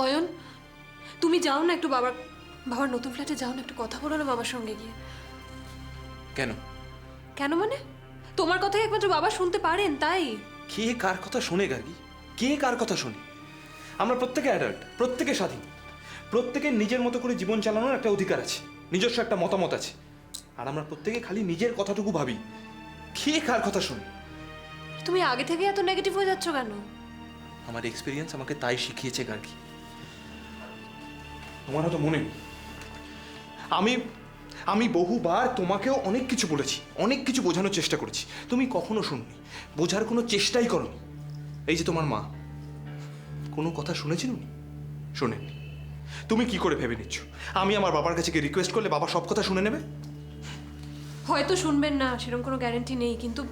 অয়ন, তুমি যাও না একটু বাবার বাবার নতুন ফ্ল্যাটে যাও না, একটু কথা বলো না বাবার সঙ্গে গিয়ে। কেন? কেন মানে? তোমার কথাই একমাত্র বাবা শুনতে পারেন, তাই। কে কার কথা শোনে গার্গী? কে কার কথা শোনে? আমরা প্রত্যেকে অ্যাডাল্ট, প্রত্যেকে স্বাধীন, প্রত্যেকের নিজের মতো করে জীবন চালানোর একটা অধিকার আছে, নিজস্ব একটা মতামত আছে। আর আমরা প্রত্যেকে খালি নিজের কথাটুকু ভাবি। কে কার কথা শোনে? তুমি আগে থেকে এত নেগেটিভ হয়ে যাচ্ছ কেন? আমার এক্সপিরিয়েন্স আমাকে তাই শিখিয়েছে গার্গী। তোমার হয়তো মনে নেই, আমি আমি বহুবার তোমাকেও অনেক কিছু বলেছি, অনেক কিছু বোঝানোর চেষ্টা করেছি, তুমি কখনো শুননি, বোঝার কোনো চেষ্টাই করনি। এই যে তোমার মা, কোনো কথা শুনেছেন উনি? শোনেননি। তুমি কি করে ভেবে নিচ্ছ আমি আমার বাবার কাছে গিয়ে রিকোয়েস্ট করলে বাবা সব কথা শুনে নেবে? হয়তো শুনবেন না, সেরকম কোনো গ্যারান্টি নেই, কিন্তু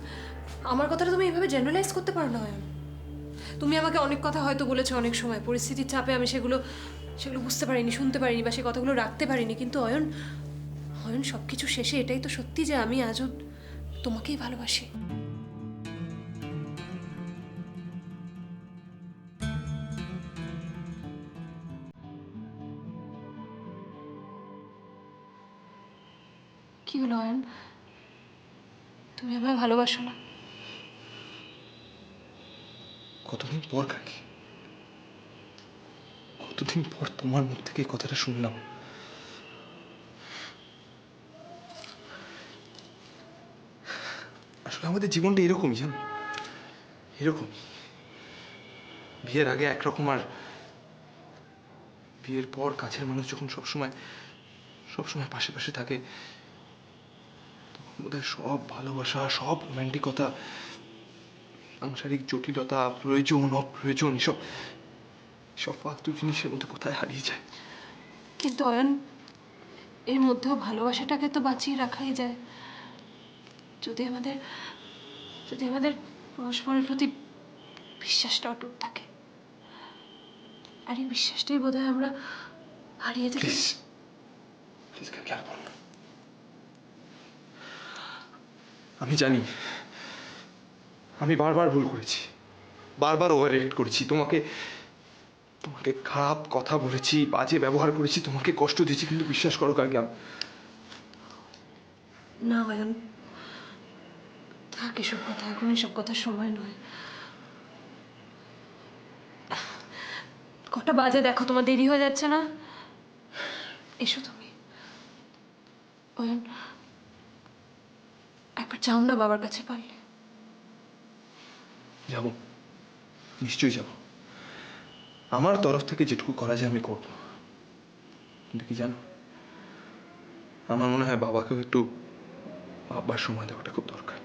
আমার কথাটা তুমি এইভাবে জেনারেলাইজ করতে পারো না অয়ন। তুমি আমাকে অনেক কথা হয়তো বলেছো অনেক সময়, পরিস্থিতির চাপে আমি সেগুলো সেগুলো বুঝতে পারিনি, শুনতে পারিনি, বা সেই কথাগুলো রাখতে পারিনি, কিন্তু অয়ন অয়ন সব কিছু শেষে এটাই তো সত্যি যে আমি আজও তোমাকেই ভালোবাসি। কি হলো অয়ন, তুমি আমায় ভালোবাসো না? কতদিন পর কাকি, কতদিন পর তোমার মুখ থেকে এই কথাটা শুনলাম। আসলে আমাদের জীবনটা এরকমই, জানো, এরকম। বিয়ের আগে একরকম, আর বিয়ের পর কাছের মানুষ যখন সবসময় সবসময় পাশে পাশে থাকে, তখন বোধহয় সব ভালোবাসা, সব রোম্যান্টিকতা, সাংসারিক জটিলতা, প্রয়োজন অপ্রয়োজন, এসব সব ফালতু জিনিসের মধ্যে কোথায় হারিয়ে যায়। কিন্তু অয়ন, এর মধ্যেও ভালোবাসাটাকে তো বাঁচিয়ে রাখাই যায়, যদি আমাদের যদি আমাদের পরস্পরের প্রতি বিশ্বাসটা অটুট থাকে। আর এই বিশ্বাসটাই বোধহয় আমরা হারিয়ে যেতে। প্লিজ প্লিজ কাকি, আর বলো না। আমি জানি আমি বারবার ভুল করেছি, বারবার ওভার রিয়েক্ট করেছি, তোমাকে তোমাকে খারাপ কথা বলেছি, বাজে ব্যবহার করেছি, তোমাকে কষ্ট দিয়েছি, কিন্তু বিশ্বাস করো কাকি, না অয়ন, থাক এসব কথা, এখন এসব কথার সময় নয়। কটা বাজে দেখো, তোমার দেরি হয়ে যাচ্ছে না? এসো তুমি। অয়ন, একবার যাও না বাবার কাছে পারলে। যাব, নিশ্চয়ই যাব, আমার তরফ থেকে যেটুকু করা যায় আমি করব। কিন্তু কি জানো, আমার মনে হয় বাবাকেও একটু ভাববার সময় দেওয়াটা খুব দরকার।